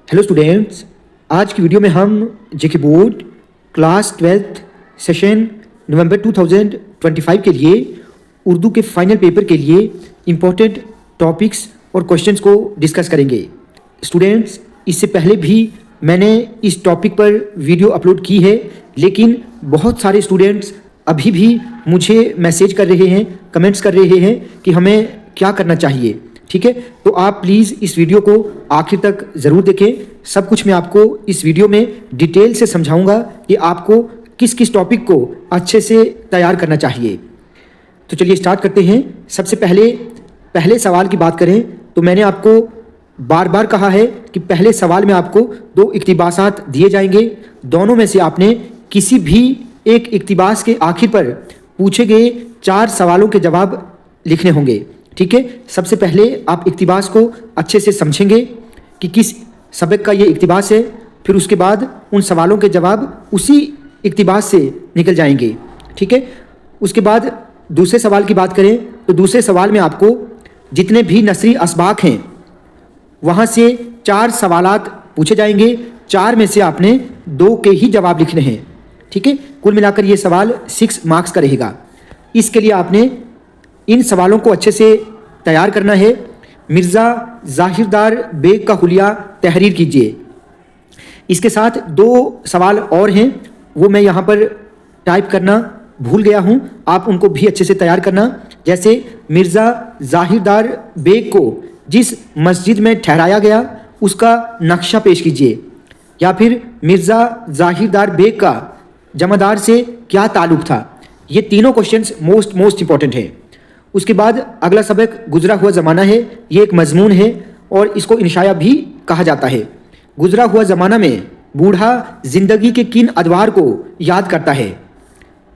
Hello students, आज की video में हम जेके बोर्ड क्लास 12th सेशन नवंबर 2025 के लिए उर्दू के फाइनल पेपर के लिए इम्पोर्टेंट टॉपिक्स और क्वेश्चंस को डिस्कस करेंगे। स्टूडेंट्स, इससे पहले भी मैंने इस टॉपिक पर वीडियो अपलोड की है, लेकिन बहुत सारे स्टूडेंट्स अभी भी मुझे मैसेज कर रहे हैं, कमेंट्स कर रहे हैं कि हमें क्या करना चाहिए। ठीक है, तो आप प्लीज़ इस वीडियो को आखिर तक ज़रूर देखें। सब कुछ मैं आपको इस वीडियो में डिटेल से समझाऊंगा कि आपको किस किस टॉपिक को अच्छे से तैयार करना चाहिए। तो चलिए स्टार्ट करते हैं। सबसे पहले सवाल की बात करें तो मैंने आपको बार बार कहा है कि पहले सवाल में आपको 2 इक्तिबासात दिए जाएंगे। दोनों में से आपने किसी भी एक इक्तिबास के आखिर पर पूछे गए 4 सवालों के जवाब लिखने होंगे। ठीक है, सबसे पहले आप इक्तिबास को अच्छे से समझेंगे कि किस सबक का ये इक्तिबास है, फिर उसके बाद उन सवालों के जवाब उसी इक्तिबास से निकल जाएंगे। ठीक है, उसके बाद दूसरे सवाल की बात करें तो दूसरे सवाल में आपको जितने भी नसरी असबाक हैं वहाँ से 4 सवालात पूछे जाएंगे। 4 में से आपने 2 के ही जवाब लिखने हैं। ठीक है, कुल मिलाकर ये सवाल 6 मार्क्स का रहेगा। इसके लिए आपने इन सवालों को अच्छे से तैयार करना है। मिर्ज़ा ज़ाहिरदार बेग का हुलिया तहरीर कीजिए। इसके साथ 2 सवाल और हैं, वो मैं यहाँ पर टाइप करना भूल गया हूँ, आप उनको भी अच्छे से तैयार करना। जैसे मिर्ज़ा ज़ाहिरदार बेग को जिस मस्जिद में ठहराया गया उसका नक्शा पेश कीजिए, या फिर मिर्ज़ा ज़ाहिरदार बेग का जमादार से क्या ताल्लुक़ था। ये तीनों क्वेश्चंस मोस्ट इंपॉर्टेंट है। उसके बाद अगला सबक गुजरा हुआ ज़माना है। ये एक मजमून है और इसको इंशाया भी कहा जाता है। गुजरा हुआ ज़माना में बूढ़ा ज़िंदगी के किन अदवार को याद करता है।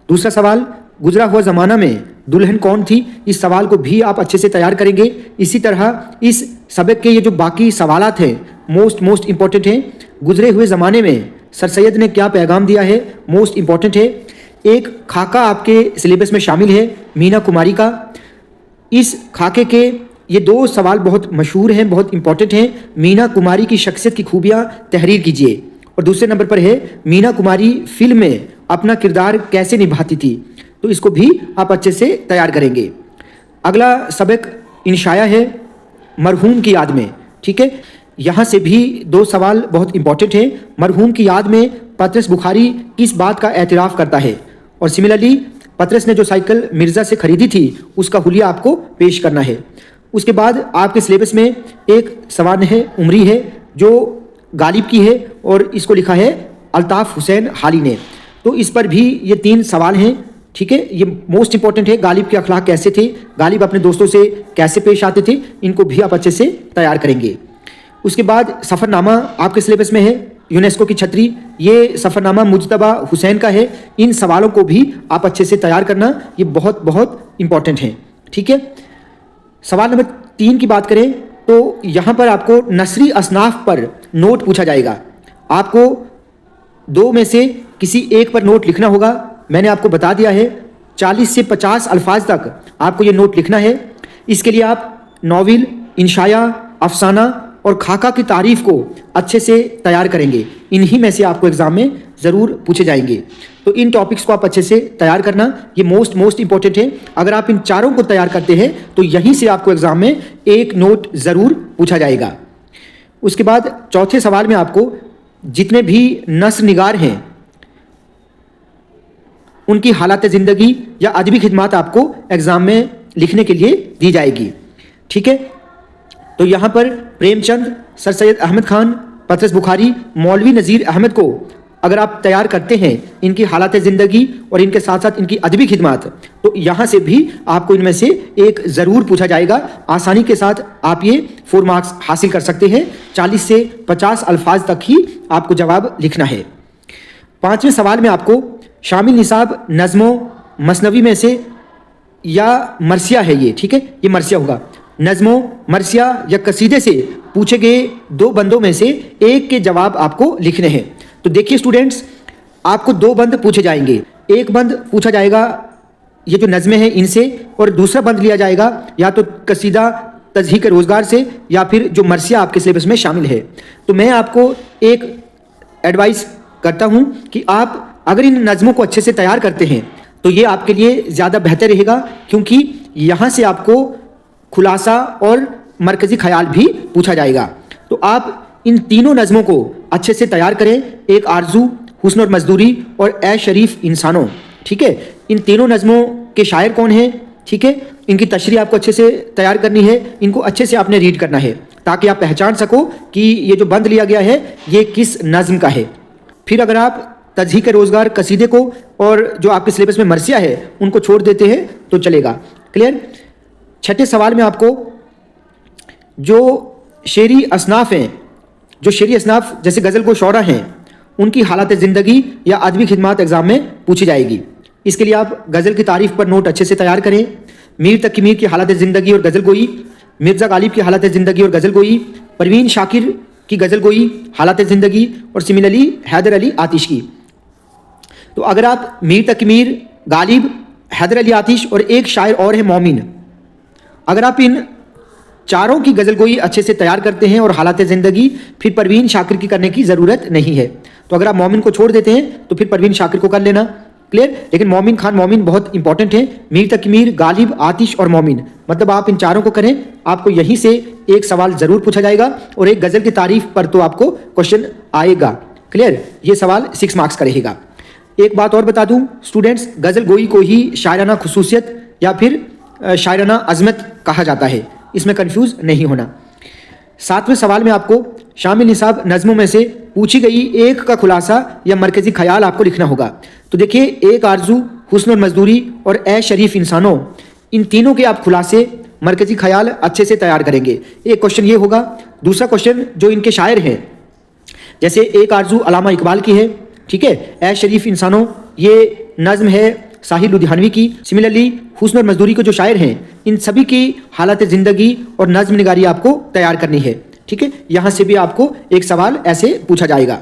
दूसरा सवाल, गुजरा हुआ ज़माना में दुल्हन कौन थी। इस सवाल को भी आप अच्छे से तैयार करेंगे। इसी तरह इस सबक के ये जो बाकी सवालात हैं मोस्ट इंपॉर्टेंट हैं। गुजरे हुए ज़माने में सर सैयद ने क्या पैगाम दिया है, मोस्ट इंपॉर्टेंट है। एक खाका आपके सिलेबस में शामिल है मीना कुमारी का। इस खाके के ये 2 सवाल बहुत मशहूर हैं, बहुत इंपॉर्टेंट हैं। मीना कुमारी की शख्सियत की खूबियाँ तहरीर कीजिए। और दूसरे नंबर पर है मीना कुमारी फिल्म में अपना किरदार कैसे निभाती थी, तो इसको भी आप अच्छे से तैयार करेंगे। अगला सबक इंशाया है मरहूम की याद में। ठीक है, यहाँ से भी 2 सवाल बहुत इंपॉर्टेंट हैं। मरहूम की याद में पतरस बुखारी किस बात का एतराफ़ करता है, और सिमिलरली पतरस ने जो साइकिल मिर्ज़ा से ख़रीदी थी उसका हुलिया आपको पेश करना है। उसके बाद आपके सिलेबस में एक सवाल है उमरी है जो गालिब की है और इसको लिखा है अल्ताफ़ हुसैन हाली ने। तो इस पर भी ये 3 सवाल हैं। ठीक है, ये मोस्ट इंपॉर्टेंट है। गालिब के अखलाक कैसे थे, गालिब अपने दोस्तों से कैसे पेश आते थे, इनको भी आप अच्छे से तैयार करेंगे। उसके बाद सफ़रनामा आपके सिलेबस में है यूनेस्को की छतरी। ये सफ़रनामा मुज्तबा हुसैन का है। इन सवालों को भी आप अच्छे से तैयार करना, ये बहुत इंपॉर्टेंट हैं। ठीक है, सवाल नंबर 3 की बात करें तो यहाँ पर आपको नसरी असनाफ पर नोट पूछा जाएगा। आपको 2 में से किसी एक पर नोट लिखना होगा। मैंने आपको बता दिया है 40 से 50 अल्फाज तक आपको ये नोट लिखना है। इसके लिए आप नॉवेल, इंशाया, अफसाना और खाका की तारीफ़ को अच्छे से तैयार करेंगे। इन्हीं में से आपको एग्ज़ाम में ज़रूर पूछे जाएंगे। तो इन टॉपिक्स को आप अच्छे से तैयार करना, ये मोस्ट इंपॉर्टेंट है। अगर आप इन 4 को तैयार करते हैं तो यहीं से आपको एग्ज़ाम में एक नोट ज़रूर पूछा जाएगा। उसके बाद चौथे सवाल में आपको जितने भी नस्र निगार हैं उनकी हालात ज़िंदगी या अदबी खिदमात आपको एग्ज़ाम में लिखने के लिए दी जाएगी। ठीक है, तो यहाँ पर प्रेमचंद, सर सैयद अहमद खान, पतरस बुखारी, मौलवी नज़ीर अहमद को अगर आप तैयार करते हैं इनकी हालात ज़िंदगी और इनके साथ साथ इनकी अदबी खिदमात, तो यहाँ से भी आपको इनमें से एक ज़रूर पूछा जाएगा। आसानी के साथ आप ये 4 मार्क्स हासिल कर सकते हैं। 40 से 50 अल्फाज तक ही आपको जवाब लिखना है। 5वें सवाल में आपको शामिल निसाब नज़्मों मसनवी में से या मरसिया है ये। ठीक है, ये मरसिया होगा। नज़्मों, मरसिया या कसीदे से पूछे गए 2 बंदों में से एक के जवाब आपको लिखने हैं। तो देखिए स्टूडेंट्स, आपको 2 बंद पूछे जाएंगे। एक बंद पूछा जाएगा ये जो नज़्में हैं इनसे, और दूसरा बंद लिया जाएगा या तो कसीदा तज़हीक रोज़गार से या फिर जो मरसिया आपके सिलेबस में शामिल है। तो मैं आपको एक एडवाइस करता हूं कि आप अगर इन नज़मों को अच्छे से तैयार करते हैं तो ये आपके लिए ज़्यादा बेहतर रहेगा, क्योंकि यहाँ से आपको खुलासा और मरकज़ी ख्याल भी पूछा जाएगा। तो आप इन तीनों नज़मों को अच्छे से तैयार करें, एक आरजू, हुस्न और मजदूरी और ए शरीफ इंसानों। ठीक है, इन तीनों नज़मों के शायर कौन हैं, ठीक है, इनकी तशरीह आपको अच्छे से तैयार करनी है, इनको अच्छे से आपने रीड करना है ताकि आप पहचान सको कि ये जो बंद लिया गया है ये किस नज़म का है। फिर अगर आप तज़हीक रोज़गार कसीदे को और जो आपके सिलेबस में मरसिया है उनको छोड़ देते हैं तो चलेगा। क्लियर। छठे सवाल में आपको जो शेरी असनाफ़ हैं, जो शेरी असनाफ़ जैसे गज़ल को शौरा हैं, उनकी हालत ज़िंदगी या अदबी खिदमत एग्ज़ाम में पूछी जाएगी। इसके लिए आप गज़ल की तारीफ़ पर नोट अच्छे से तैयार करें। मीर तकी मीर की हालत ज़िंदगी और गज़ल गोई, मिर्ज़ा गालिब की हालत ज़िंदगी और गज़ल गोई, परवीन शाकिर की गज़ल गोई, हालत ज़िंदगी और सिमिलरली हैदर अली आतिश की। तो अगर आप मीर तकी मीर, गालिब, हैदर अली आतिश और एक शायर और है मोमिन, अगर आप इन चारों की गज़ल गोई अच्छे से तैयार करते हैं और हालत ज़िंदगी, फिर परवीन शाकिर की करने की ज़रूरत नहीं है। तो अगर आप मोमिन को छोड़ देते हैं तो फिर परवीन शाकिर को कर लेना। क्लियर। लेकिन मोमिन खान मोमिन बहुत इंपॉर्टेंट है। मीर तकी मीर, गालिब, आतिश और मोमिन, मतलब आप इन चारों को करें। आपको यहीं से एक सवाल ज़रूर पूछा जाएगा और एक गज़ल की तारीफ पर तो आपको क्वेश्चन आएगा। क्लियर। ये सवाल 6 मार्क्स का रहेगा। एक बात और बता दूं स्टूडेंट्स, गज़ल गोई को ही शायराना खुसूसियत या फिर शायराना अजमत कहा जाता है, इसमें कंफ्यूज नहीं होना। 7वें सवाल में आपको शामिल निसाब नज़मों में से पूछी गई एक का खुलासा या मरकज़ी ख्याल आपको लिखना होगा। तो देखिए, एक आरजू, हुस्न और मजदूरी और ए शरीफ इंसानों, इन तीनों के आप खुलासे मरकज़ी ख्याल अच्छे से तैयार करेंगे। एक क्वेश्चन ये होगा। दूसरा क्वेश्चन जो इनके शायर हैं, जैसे एक आरजू अलामा इकबाल की है, ठीक है, ए शरीफ इंसानों ये नज़म है साहिल लुधियानवी की। सिमिलरली हुस्न और मजदूरी के जो शायर हैं, इन सभी की हालत ज़िंदगी और नज़्म निगारी आपको तैयार करनी है। ठीक है, यहाँ से भी आपको एक सवाल ऐसे पूछा जाएगा।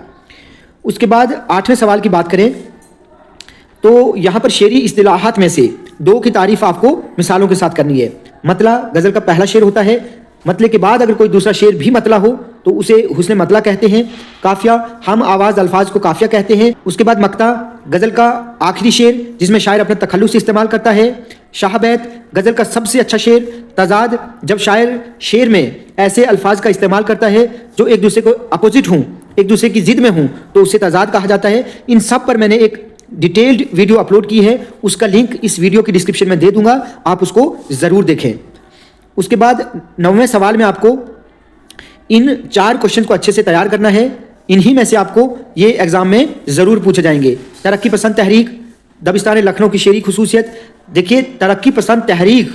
उसके बाद 8वें सवाल की बात करें तो यहाँ पर शेरी इस्तिलाहात में से 2 की तारीफ आपको मिसालों के साथ करनी है। मतला गज़ल का पहला शेर होता है। मतले के बाद अगर कोई दूसरा शेर भी मतला हो तो उसे हुस्न मतला कहते हैं। काफिया हम आवाज़ अल्फाज को काफिया कहते हैं। उसके बाद मक्ता गज़ल का आखिरी शेर जिसमें शायर अपने तखल्लुस से इस्तेमाल करता है। शाहबैत गज़ल का सबसे अच्छा शेर। तजाद जब शायर शेर में ऐसे अल्फाज का इस्तेमाल करता है जो एक दूसरे को अपोजिट हों, एक दूसरे की ज़िद में हों, तो उसे तजाद कहा जाता है। इन सब पर मैंने एक डिटेल्ड वीडियो अपलोड की है, उसका लिंक इस वीडियो की डिस्क्रिप्शन में दे दूंगा, आप उसको ज़रूर देखें। उसके बाद 9वें सवाल में आपको इन 4 क्वेश्चन को अच्छे से तैयार करना है। इन्हीं में से आपको ये एग्ज़ाम में ज़रूर पूछे जाएंगे। तरक्की पसंद तहरीक, दबिस्तान लखनऊ की शेरी खुसूसियत। देखिए, तरक्की पसंद तहरीक,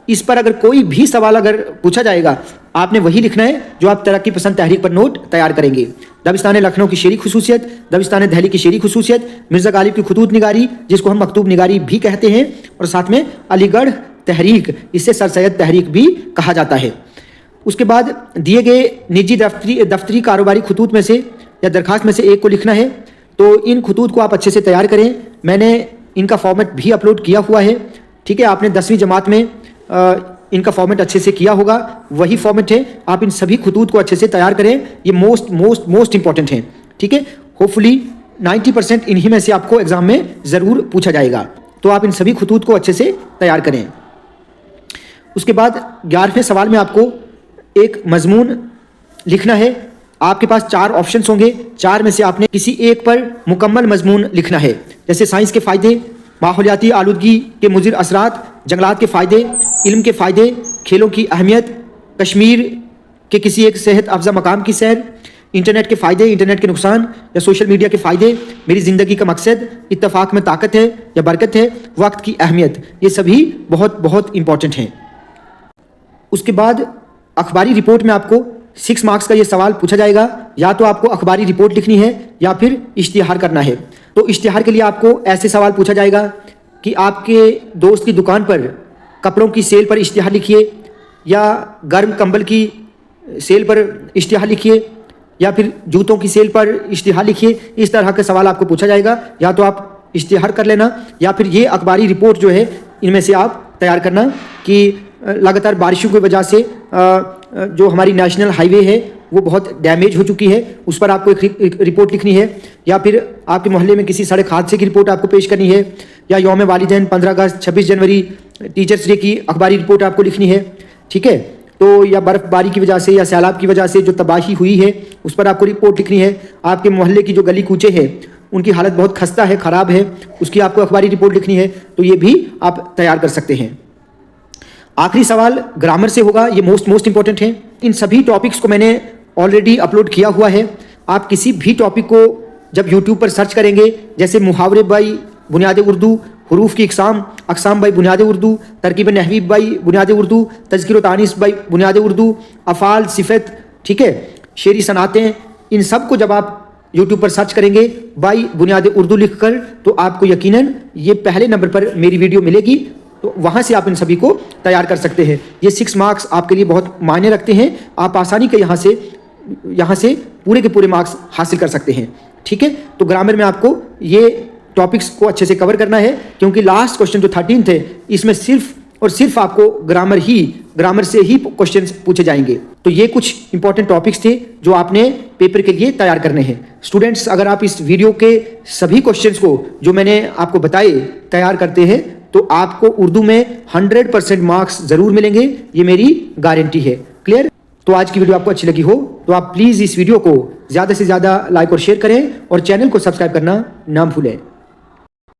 इस पर अगर कोई भी सवाल अगर पूछा जाएगा, आपने वही लिखना है जो आप तरक्की पसंद तहरीक पर नोट तैयार करेंगे। दबिस्तान लखनऊ की शेरी खुसूसियत, दबिस्तान दहली की शेरी खुसूसियत, मिर्ज़ा गालिब की खुतूत निगारी जिसको हम मकतूब निगारी भी कहते हैं, और साथ में अलीगढ़ तहरीक, इससे सर सैयद तहरीक भी कहा जाता है। उसके बाद दिए गए निजी दफ्तरी कारोबारी खतूत में से या दरखास्त में से एक को लिखना है। तो इन खतूत को आप अच्छे से तैयार करें। मैंने इनका फॉर्मेट भी अपलोड किया हुआ है। ठीक है, आपने 10वीं जमात में इनका फॉर्मेट अच्छे से किया होगा, वही फॉर्मेट है। आप इन सभी खतूत को अच्छे से तैयार करें, ये मोस्ट इंपॉर्टेंट है। ठीक है, होपफुली 90% इन्हीं में से आपको एग्जाम में ज़रूर पूछा जाएगा, तो आप इन सभी खतूत को अच्छे से तैयार करें। उसके बाद 11वें सवाल में आपको एक मजमून लिखना है। आपके पास 4 ऑप्शंस होंगे, 4 में से आपने किसी एक पर मुकम्मल मजमून लिखना है। जैसे साइंस के फ़ायदे, माहौलियाती आलूदगी के मुज़िर असरात, जंगलात के फ़ायदे, इल्म के फ़ायदे, खेलों की अहमियत, कश्मीर के किसी एक सेहत अफजा मकाम की सैर, इंटरनेट के फ़ायदे, इंटरनेट के नुकसान या सोशल मीडिया के फ़ायदे, मेरी ज़िंदगी का मकसद, इत्तफाक में ताकत है या बरकत है, वक्त की अहमियत, ये सभी बहुत इंपॉर्टेंट हैं। उसके बाद अखबारी रिपोर्ट में आपको 6 मार्क्स का ये सवाल पूछा जाएगा। या तो आपको अखबारी रिपोर्ट लिखनी है या फिर इश्तिहार करना है। तो इश्तिहार के लिए आपको ऐसे सवाल पूछा जाएगा कि आपके दोस्त की दुकान पर कपड़ों की सेल पर इश्तिहार लिखिए, या गर्म कंबल की सेल पर इश्तिहार लिखिए, या फिर जूतों की सेल पर इश्तिहार लिखिए। इस तरह का सवाल आपको पूछा जाएगा। या तो आप इश्तिहार कर लेना या फिर ये अखबारी रिपोर्ट जो है इनमें से आप तैयार करना कि लगातार बारिशों की वजह से जो हमारी नेशनल हाईवे है वो बहुत डैमेज हो चुकी है, उस पर आपको एक रिपोर्ट लिखनी है, या फिर आपके मोहल्ले में किसी सड़क हादसे की रिपोर्ट आपको पेश करनी है, या यौम वालिदैन 15 अगस्त 26 जनवरी टीचर्स डे की अखबारी रिपोर्ट आपको लिखनी है। ठीक है, तो या बर्फबारी की वजह से या सैलाब की वजह से जो तबाही हुई है उस पर आपको रिपोर्ट लिखनी है। आपके मोहल्ले की जो गली कूचे हैं उनकी हालत बहुत खस्ता है, ख़राब है, उसकी आपको अखबारी रिपोर्ट लिखनी है, तो ये भी आप तैयार कर सकते हैं। आखिरी सवाल ग्रामर से होगा, ये मोस्ट इंपॉर्टेंट है। इन सभी टॉपिक्स को मैंने ऑलरेडी अपलोड किया हुआ है। आप किसी भी टॉपिक को जब यूट्यूब पर सर्च करेंगे, जैसे मुहावरे बाई बुनियाद उर्दू, हरूफ की अकसाम बाई बुनियाद उर्दू, तरकीब नहवी बाई बुनियाद उर्दू, तज़किर व तानीस बाई बुनियाद उर्दू, अफ़ाल सिफ़त, ठीक है, शेरी सनातें, इन सब को जब आप यूट्यूब पर सर्च करेंगे बाई बुनियाद उर्दू लिखकर, तो आपको यकीनन ये पहले नंबर पर मेरी वीडियो मिलेगी, तो वहाँ से आप इन सभी को तैयार कर सकते हैं। ये 6 मार्क्स आपके लिए बहुत मायने रखते हैं, आप आसानी के यहाँ से पूरे के पूरे मार्क्स हासिल कर सकते हैं। ठीक है, तो ग्रामर में आपको ये टॉपिक्स को अच्छे से कवर करना है, क्योंकि लास्ट क्वेश्चन जो 13 थे इसमें सिर्फ और सिर्फ आपको ग्रामर से ही क्वेश्चंस पूछे जाएंगे। तो ये कुछ इंपॉर्टेंट टॉपिक्स थे जो आपने पेपर के लिए तैयार करने हैं। स्टूडेंट्स, अगर आप इस वीडियो के सभी क्वेश्चंस को जो मैंने आपको बताए तैयार करते हैं तो आपको उर्दू में 100% मार्क्स जरूर मिलेंगे, ये मेरी गारंटी है। क्लियर? तो आज की वीडियो आपको अच्छी लगी हो तो आप प्लीज़ इस वीडियो को ज़्यादा से ज़्यादा लाइक और शेयर करें और चैनल को सब्सक्राइब करना ना भूलें।